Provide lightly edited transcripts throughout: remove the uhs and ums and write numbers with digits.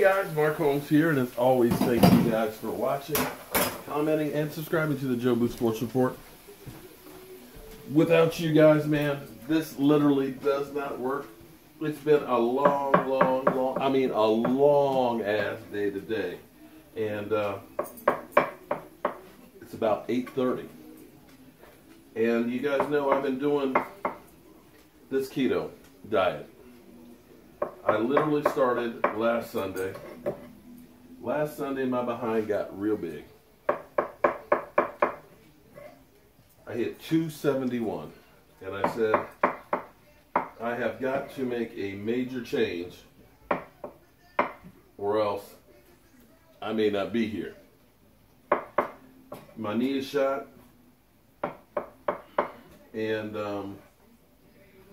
guys, Mark Holmes here, and as always, thank you guys for watching, commenting, and subscribing to the Joe Booth Sports Report. Without you guys, man, this literally does not work. It's been a long ass day today, and it's about 8:30. And you guys know I've been doing this keto diet. I literally started last Sunday. Last Sunday, my behind got real big. I hit 271, and I said, I have got to make a major change, or else I may not be here. My knee is shot, and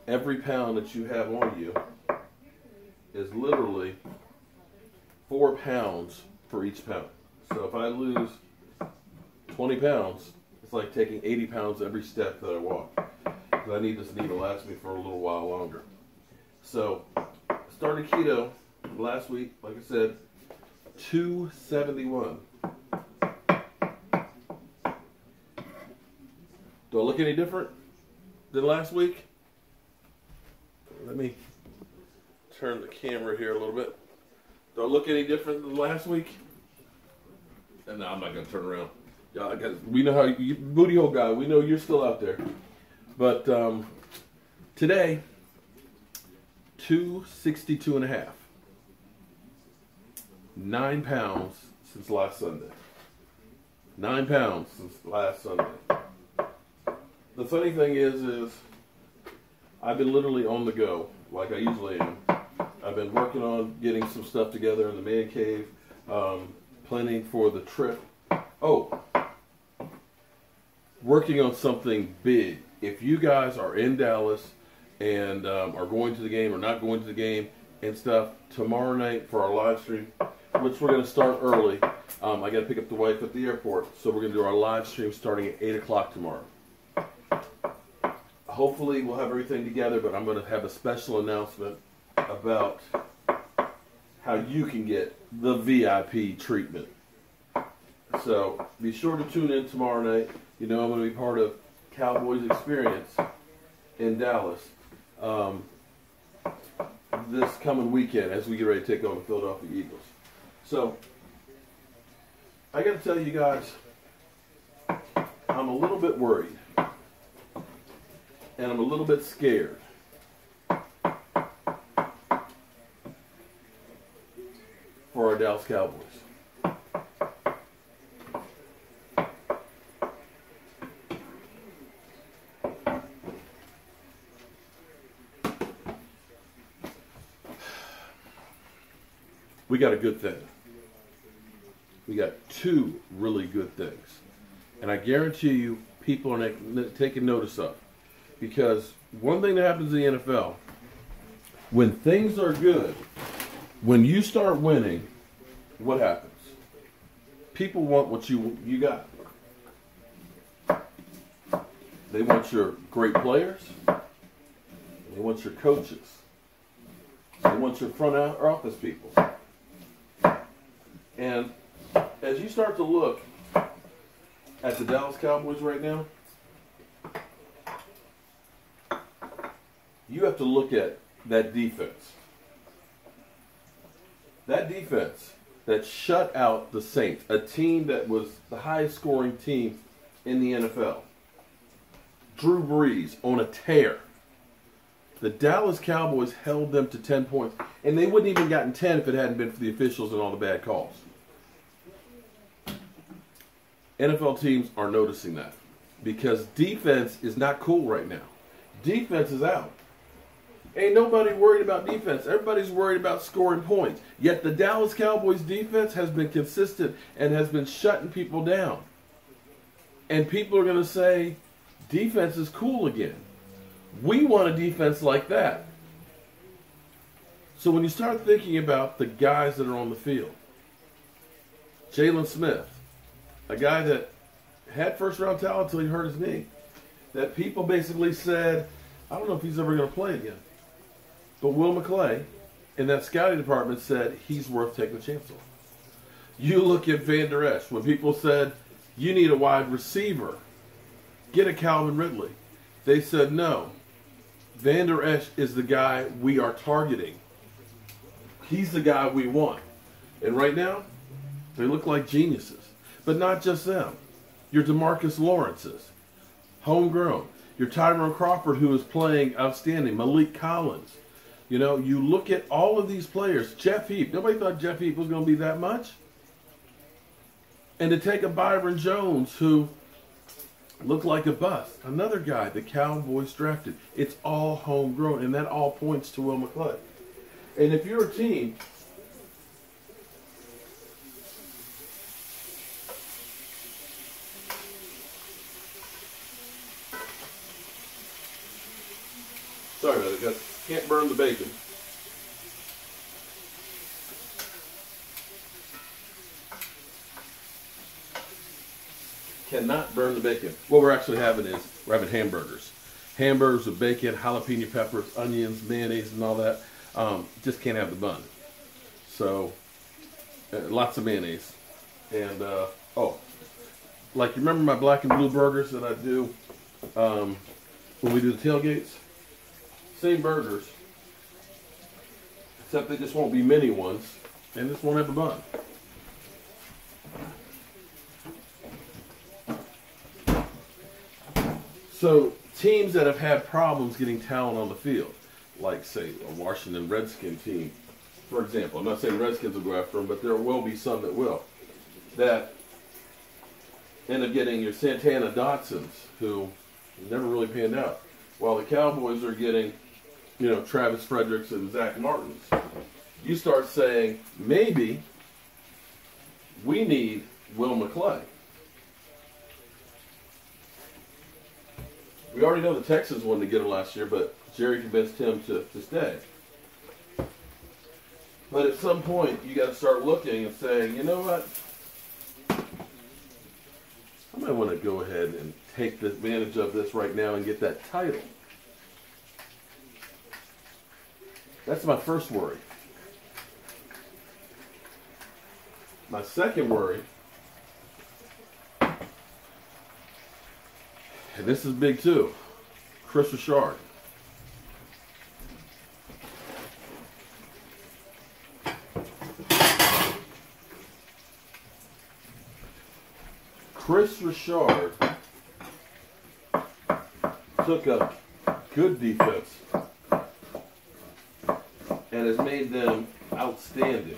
every pound that you have on you is literally 4 pounds for each pound. So if I lose 20 pounds, it's like taking 80 pounds every step that I walk. Because I need this knee to last me for a little while longer. So, started keto last week, like I said, 271. Do I look any different than last week? Let me turn the camera here a little bit. Do I look any different than last week? And no, I'm not going to turn around. Yeah, we know how you, booty hole guy, we know you're still out there. But today, 262 and a half. 9 pounds since last Sunday. 9 pounds since last Sunday. The funny thing is I've been literally on the go, like I usually am. I've been working on getting some stuff together in the man cave, planning for the trip. Oh, working on something big. If you guys are in Dallas and are going to the game or not going to the game and stuff, tomorrow night for our live stream, which we're going to start early. I got to pick up the wife at the airport, so we're going to do our live stream starting at 8 o'clock tomorrow. Hopefully we'll have everything together, but I'm going to have a special announcement about how you can get the VIP treatment. So be sure to tune in tomorrow night. You know I'm going to be part of Cowboys experience in Dallas this coming weekend as we get ready to take on the Philadelphia Eagles. So I got to tell you guys, I'm a little bit worried. And I'm a little bit scared. For our Dallas Cowboys. We got a good thing. We got 2 really good things. And I guarantee you people are taking notice of. Because one thing that happens in the NFL, when things are good, when you start winning, what happens? People want what you got. They want your great players. They want your coaches. They want your front office people. And as you start to look at the Dallas Cowboys right now, you have to look at that defense. That defense that shut out the Saints, a team that was the highest scoring team in the NFL. Drew Brees on a tear. The Dallas Cowboys held them to 10 points, and they wouldn't even gotten 10 if it hadn't been for the officials and all the bad calls. NFL teams are noticing that because defense is not cool right now. Defense is out. Ain't nobody worried about defense. Everybody's worried about scoring points. Yet the Dallas Cowboys defense has been consistent and has been shutting people down. And people are going to say, defense is cool again. We want a defense like that. So when you start thinking about the guys that are on the field, Jalen Smith, a guy that had first-round talent until he hurt his knee, that people basically said, I don't know if he's ever going to play again. But Will McClay, And that scouting department said he's worth taking a chance on. You look at Van Der Esch. When people said, you need a wide receiver, get a Calvin Ridley. They said, no. Van Der Esch is the guy we are targeting. He's the guy we want. And right now, they look like geniuses. But not just them. Your DeMarcus Lawrences, homegrown. Your Tyrone Crawford, who is playing outstanding. Malik Collins. You know, you look at all of these players. Jeff Heap. Nobody thought Jeff Heap was going to be that much. And to take a Byron Jones, who looked like a bust. Another guy the Cowboys drafted. It's all homegrown, and that all points to Will McClay. And if you're a team, sorry about it, can't burn the bacon. Cannot burn the bacon. What we're actually having is, we're having hamburgers. Hamburgers with bacon, jalapeno peppers, onions, mayonnaise, and all that. Just can't have the bun. So, lots of mayonnaise. And, oh, like you remember my black and blue burgers that I do when we do the tailgates? Same burgers, except they just won't be mini ones, and this won't have a bun. So teams that have had problems getting talent on the field, like say a Washington Redskin team, for example. I'm not saying Redskins will go after them, but there will be some that will. That end up getting your Santana Dotsons, who never really panned out, while the Cowboys are getting, you know, Travis Fredericks and Zach Martins. You start saying, maybe we need Will McClay. We already know the Texans wanted to get him last year, but Jerry convinced him to stay. But at some point, you got to start looking and saying, you know what? I might want to go ahead and take advantage of this right now and get that title. That's my first worry. My second worry, and this is big too, Kris Richard. Kris Richard took a good defense and has made them outstanding.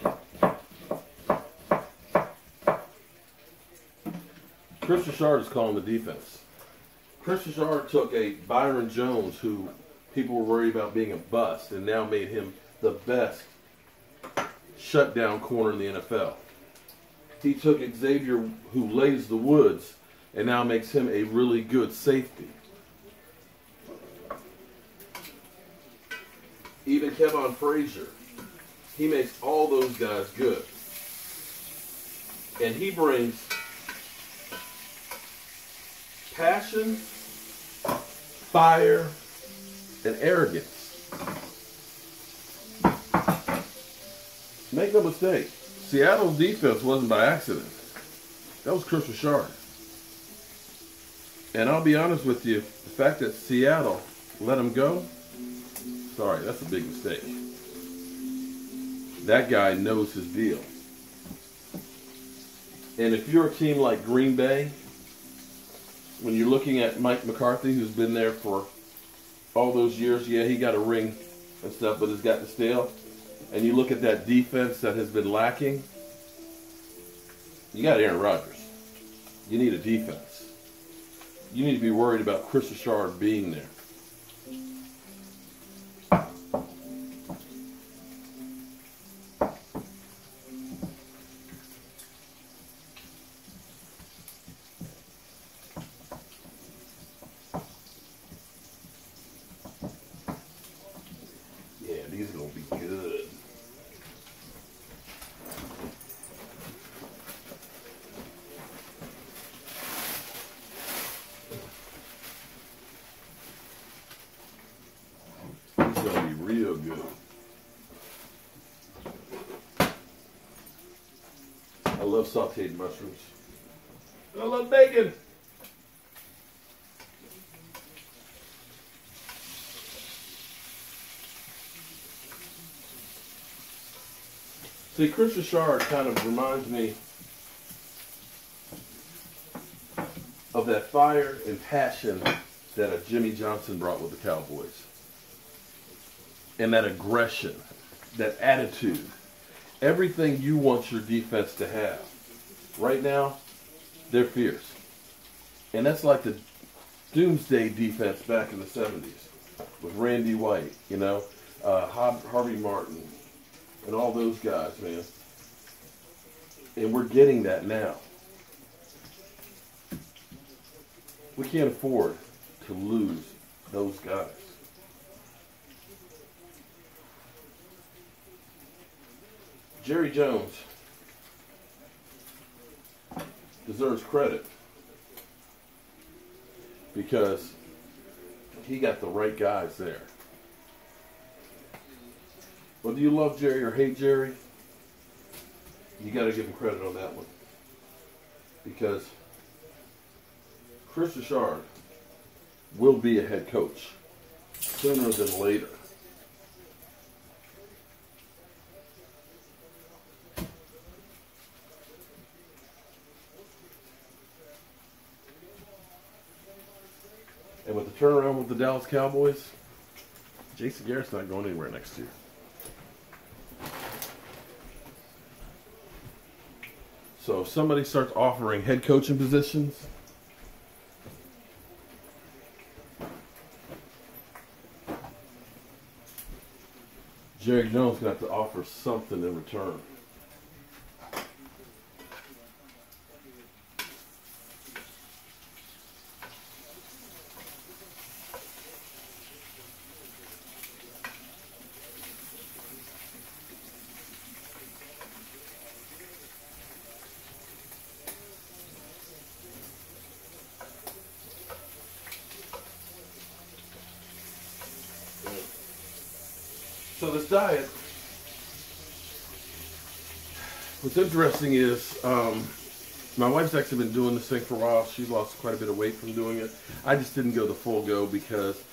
Kris Richard is calling the defense. Kris Richard took a Byron Jones, who people were worried about being a bust, and now made him the best shutdown corner in the NFL. He took Xavier, who lays the woods, and now makes him a really good safety. Even Kevon Frazier, he makes all those guys good. And he brings passion, fire, and arrogance. Make no mistake, Seattle's defense wasn't by accident. That was Kris Richard. And I'll be honest with you, the fact that Seattle let him go, sorry, that's a big mistake. That guy knows his deal. And if you're a team like Green Bay, when you're looking at Mike McCarthy, who's been there for all those years, yeah, he got a ring and stuff, but has gotten stale. And you look at that defense that has been lacking, you got Aaron Rodgers. You need a defense. You need to be worried about Kris Richard being there. These are going to be good. love sauteed mushrooms. I love bacon. See, Kris Richard kind of reminds me of that fire and passion that a Jimmy Johnson brought with the Cowboys. And that aggression, that attitude, everything you want your defense to have. Right now, they're fierce. And that's like the doomsday defense back in the 70s with Randy White, you know, Harvey Martin, and all those guys, man. And we're getting that now. We can't afford to lose those guys. Jerry Jones deserves credit because he got the right guys there. Whether you love Jerry or hate Jerry, you got to give him credit on that one. Because Kris Richard will be a head coach sooner than later. And with the turnaround with the Dallas Cowboys, Jason Garrett's not going anywhere next year. So if somebody starts offering head coaching positions, Jerry Jones got to offer something in return. So this diet, what's interesting is my wife's actually been doing this thing for a while. She's lost quite a bit of weight from doing it. I just didn't go the full go because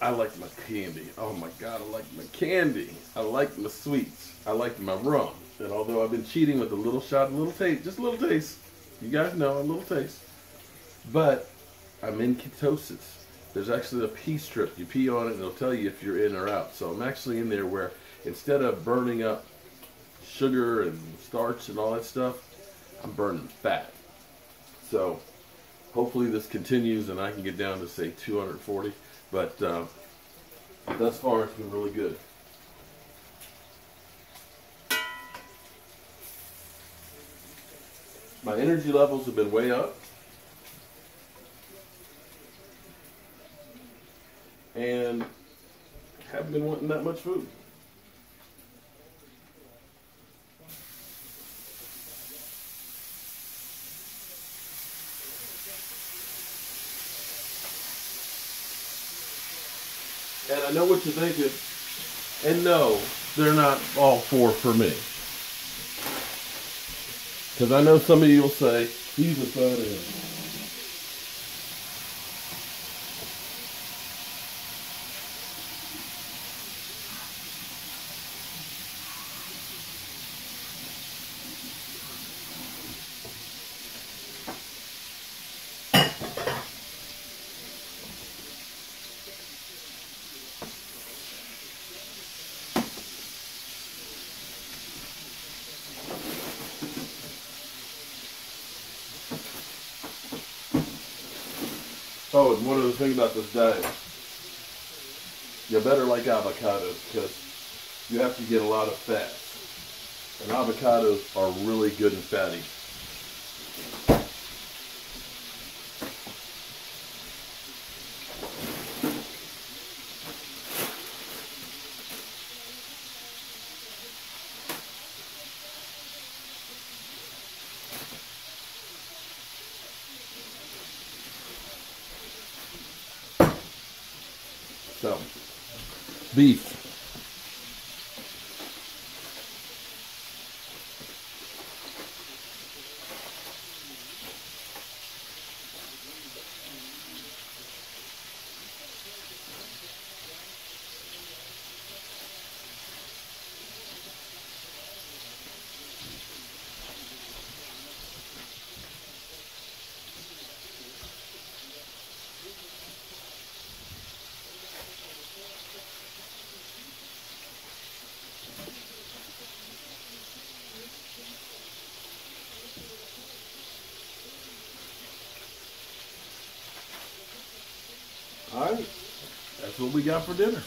I like my candy. Oh my God, I like my candy. I like my sweets. I like my rum. And although I've been cheating with a little shot, a little taste, just a little taste. You guys know, a little taste. But I'm in ketosis. There's actually a pee strip. You pee on it and it'll tell you if you're in or out. So I'm actually in there where instead of burning up sugar and starch and all that stuff, I'm burning fat. So hopefully this continues and I can get down to say 240. But thus far it's been really good. My energy levels have been way up. And haven't been wanting that much food. And I know what you're thinking. And no, they're not all four for me. Because I know some of you will say, he's a fat ass. Oh, and one other thing about this diet. You better like avocados because you have to get a lot of fats. And avocados are really good and fatty. So, beef. All right. That's what we got for dinner.